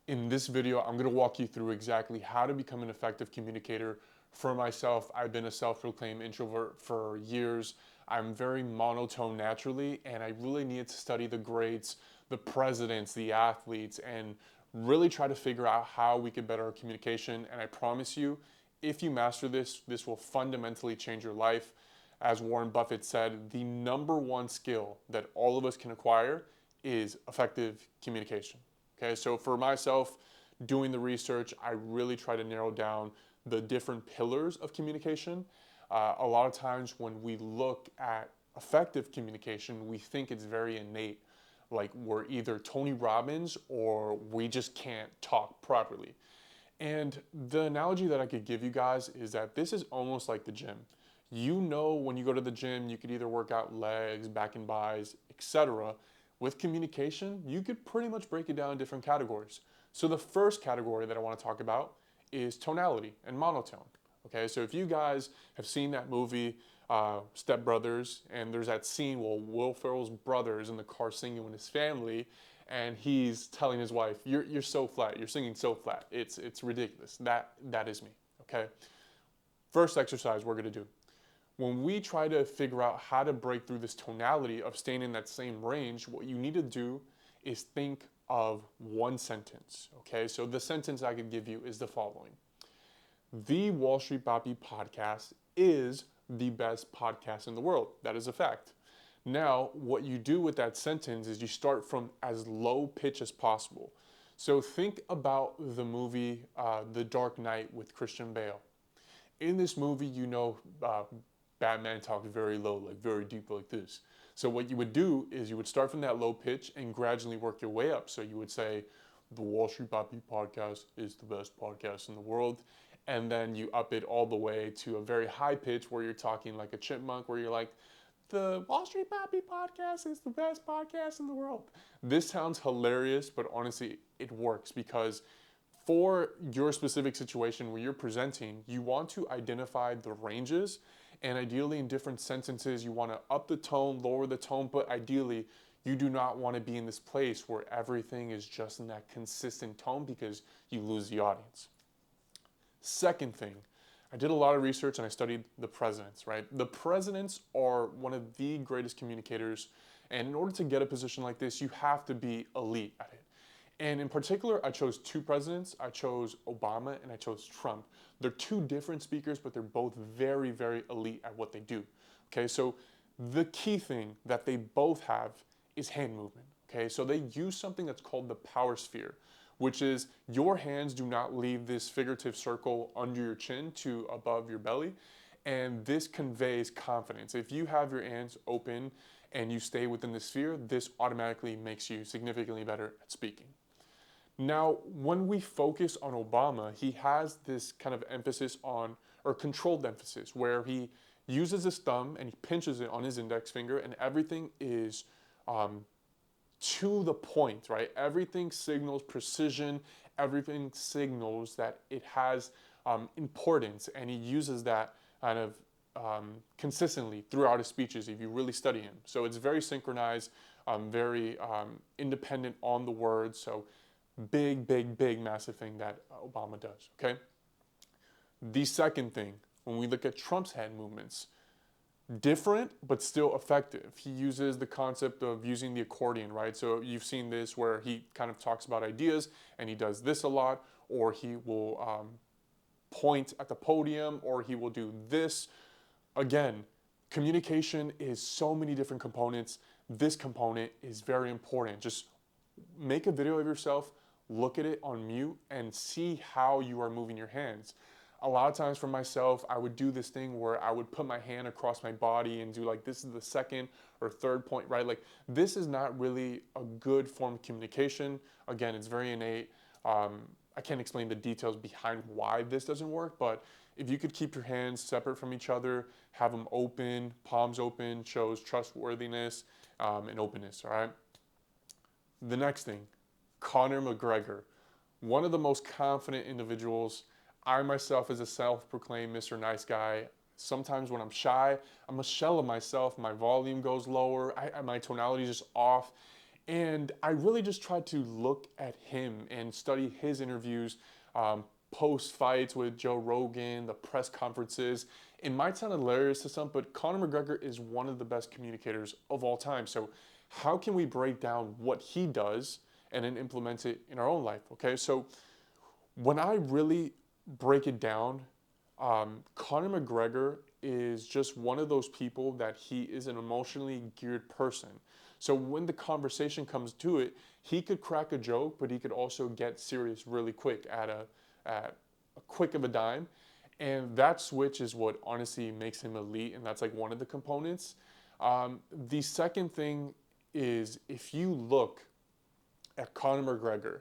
In this video, I'm gonna walk you through exactly how to become an effective communicator. For myself, I've been a self-proclaimed introvert for years. I'm very monotone naturally, and I really needed to study the greats, the presidents, the athletes, and really try to figure out how we could better our communication. And I promise you, if you master this, this will fundamentally change your life. As Warren Buffett said, the number one skill that all of us can acquire is effective communication. Okay, so for myself, doing the research, I really try to narrow down the different pillars of communication. A lot of times when we look at effective communication, we think it's very innate, like we're either Tony Robbins or we just can't talk properly. And the analogy that I could give you guys is that this is almost like the gym. You know, when you go to the gym, you could either work out legs, back and bis, etc. With communication, you could pretty much break it down in different categories. So the first category that I want to talk about is tonality and monotone. Okay, so if you guys have seen that movie, Step Brothers, and there's that scene where Will Ferrell's brother is in the car singing with his family, and he's telling his wife, "You're so flat. You're singing so flat. It's ridiculous." That is me. Okay. First exercise we're gonna do. When we try to figure out how to break through this tonality of staying in that same range, what you need to do is think of one sentence. Okay, so the sentence I could give you is the following: the Wall Street Papi podcast is the best podcast in the world. That is a fact. Now, what you do with that sentence is you start from as low pitch as possible. So think about the movie The Dark Knight with Christian Bale. In this movie, Batman talks very low, like very deep, like this. So what you would do is you would start from that low pitch and gradually work your way up. So you would say, the Wall Street Papi podcast is the best podcast in the world. And then you up it all the way to a very high pitch where you're talking like a chipmunk, where you're like, the Wall Street Papi podcast is the best podcast in the world. This sounds hilarious, but honestly, it works because for your specific situation where you're presenting, you want to identify the ranges, and ideally in different sentences, you want to up the tone, lower the tone, but ideally you do not want to be in this place where everything is just in that consistent tone because you lose the audience. Second thing, I did a lot of research and I studied the presidents, right? The presidents are one of the greatest communicators, and in order to get a position like this, you have to be elite at it. And in particular, I chose two presidents. I chose Obama and I chose Trump. They're two different speakers, but they're both very, very elite at what they do. Okay, so the key thing that they both have is hand movement. Okay, so they use something that's called the power sphere, which is your hands do not leave this figurative circle under your chin to above your belly. And this conveys confidence. If you have your hands open and you stay within the sphere, this automatically makes you significantly better at speaking. Now, when we focus on Obama, he has this kind of emphasis on, or controlled emphasis, where he uses his thumb and he pinches it on his index finger, and everything is to the point, right? Everything signals precision, everything signals that it has importance, and he uses that kind of consistently throughout his speeches if you really study him. So it's very synchronized, very independent on the words. So big, big, big, massive thing that Obama does, okay? The second thing, when we look at Trump's hand movements, different but still effective. He uses the concept of using the accordion, right? So you've seen this where he kind of talks about ideas and he does this a lot, or he will point at the podium, or he will do this. Again, communication is so many different components. This component is very important. Just make a video of yourself, look at it on mute, and see how you are moving your hands. A lot of times for myself, I would do this thing where I would put my hand across my body and do like, this is the second or third point, right? Like, this is not really a good form of communication. Again, it's very innate. I can't explain the details behind why this doesn't work, but if you could keep your hands separate from each other, have them open, palms open, shows trustworthiness and openness, all right? The next thing, Conor McGregor, one of the most confident individuals. I myself is a self-proclaimed Mr. Nice Guy. Sometimes when I'm shy, I'm a shell of myself. My volume goes lower. My tonality is just off. And I really just tried to look at him and study his interviews, post fights with Joe Rogan, the press conferences. It might sound hilarious to some, but Conor McGregor is one of the best communicators of all time. So, how can we break down what he does and then implement it in our own life? Okay, so when I really break it down, Conor McGregor is just one of those people that he is an emotionally geared person. So when the conversation comes to it, he could crack a joke, but he could also get serious really quick at a quick of a dime. And that switch is what honestly makes him elite, and that's like one of the components. The second thing is if you look at Conor McGregor,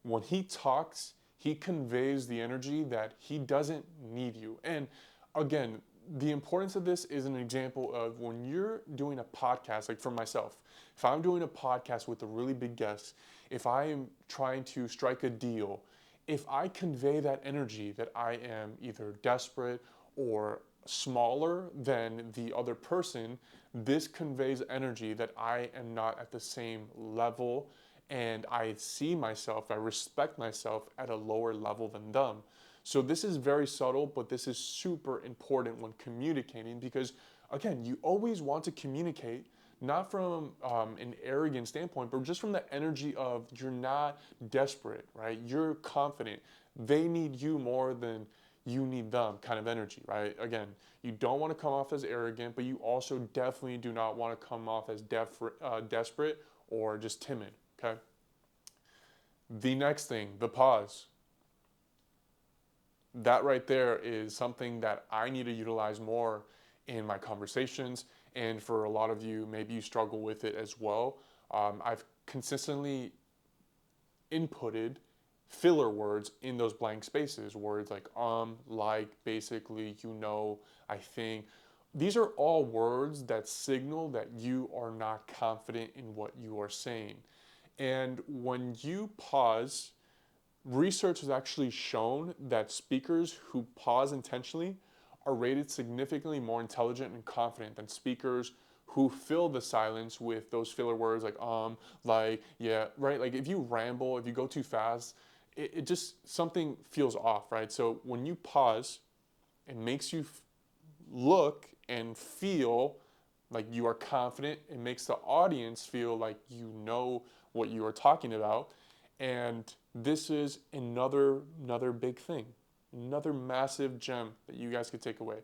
when he talks, he conveys the energy that he doesn't need you. And again, the importance of this is an example of when you're doing a podcast, like for myself, if I'm doing a podcast with a really big guest, if I am trying to strike a deal, if I convey that energy that I am either desperate or smaller than the other person, this conveys energy that I am not at the same level, and I see myself, I respect myself at a lower level than them. So this is very subtle, but this is super important when communicating because, again, you always want to communicate not from an arrogant standpoint, but just from the energy of you're not desperate, right? You're confident. They need you more than you need them kind of energy, right? Again, you don't want to come off as arrogant, but you also definitely do not want to come off as desperate or just timid, okay? The next thing, the pause. That right there is something that I need to utilize more in my conversations. And for a lot of you, maybe you struggle with it as well. I've consistently inputted filler words in those blank spaces, words like like, basically, you know, I think. These are all words that signal that you are not confident in what you are saying. And when you pause, research has actually shown that speakers who pause intentionally are rated significantly more intelligent and confident than speakers who fill the silence with those filler words like, yeah, right? Like if you ramble, if you go too fast, it just, something feels off, right? So when you pause, it makes you look and feel like you are confident. It makes the audience feel like you know what you are talking about. And this is another big thing, another massive gem that you guys could take away.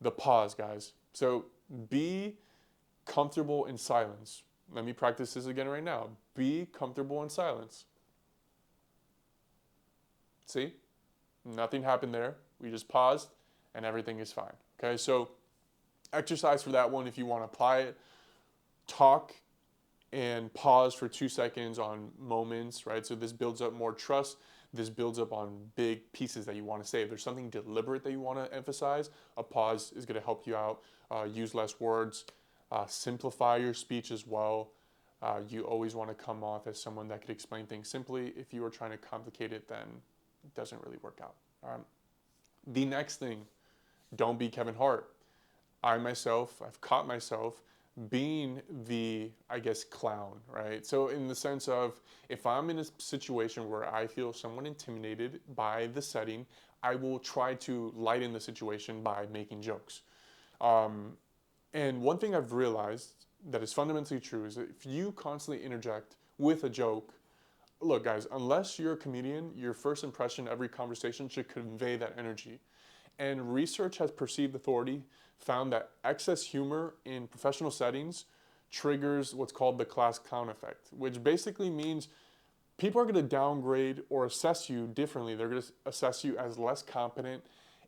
The pause, guys. So be comfortable in silence. Let me practice this again right now. Be comfortable in silence. See? Nothing happened there. We just paused and everything is fine. Okay, so exercise for that one if you want to apply it. Talk and pause for 2 seconds on moments, right? So this builds up more trust. This builds up on big pieces that you want to say. If there's something deliberate that you want to emphasize, a pause is going to help you out. Use less words. Simplify your speech as well. You always want to come off as someone that could explain things simply. If you are trying to complicate it, then it doesn't really work out. The next thing, don't be Kevin Hart. I've caught myself being the, I guess, clown, right? So in the sense of, if I'm in a situation where I feel somewhat intimidated by the setting, I will try to lighten the situation by making jokes. And one thing I've realized that is fundamentally true is that if you constantly interject with a joke, look, guys, unless you're a comedian, your first impression every conversation should convey that energy. And research has perceived authority found that excess humor in professional settings triggers what's called the class clown effect, which basically means people are going to downgrade or assess you differently. They're going to assess you as less competent,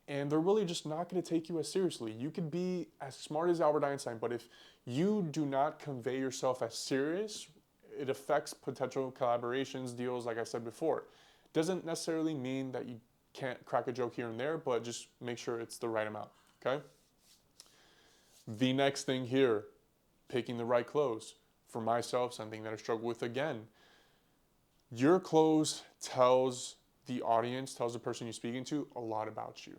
and they're really just not going to take you as seriously. You could be as smart as Albert Einstein, but if you do not convey yourself as serious, it affects potential collaborations, deals, like I said before. Doesn't necessarily mean that you can't crack a joke here and there, but just make sure it's the right amount, okay? The next thing here, picking the right clothes. For myself, something that I struggle with again. Your clothes tells the audience, tells the person you're speaking to a lot about you.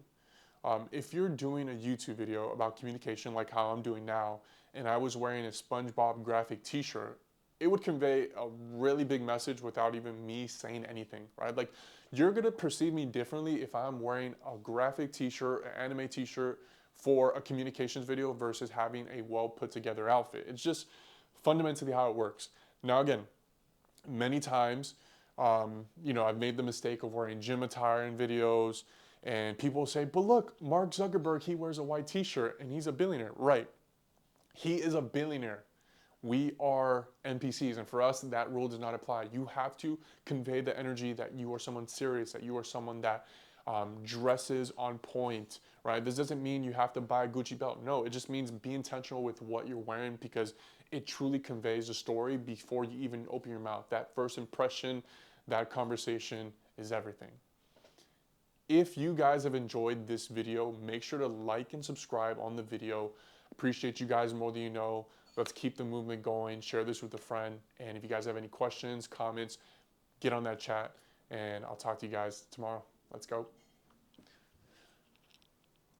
If you're doing a YouTube video about communication like how I'm doing now, and I was wearing a SpongeBob graphic t-shirt, it would convey a really big message without even me saying anything, right? Like, you're gonna perceive me differently if I'm wearing a graphic t-shirt, an anime t-shirt for a communications video versus having a well put together outfit. It's just fundamentally how it works. Now, again, many times, I've made the mistake of wearing gym attire in videos, and people say, but look, Mark Zuckerberg, he wears a white t-shirt and he's a billionaire. Right. He is a billionaire. We are NPCs, and for us, that rule does not apply. You have to convey the energy that you are someone serious, that you are someone that dresses on point, right? This doesn't mean you have to buy a Gucci belt. No, it just means be intentional with what you're wearing, because it truly conveys a story before you even open your mouth. That first impression, that conversation is everything. If you guys have enjoyed this video, make sure to like and subscribe on the video. Appreciate you guys more than you know. Let's keep the movement going. Share this with a friend. And if you guys have any questions, comments, get on that chat. And I'll talk to you guys tomorrow. Let's go.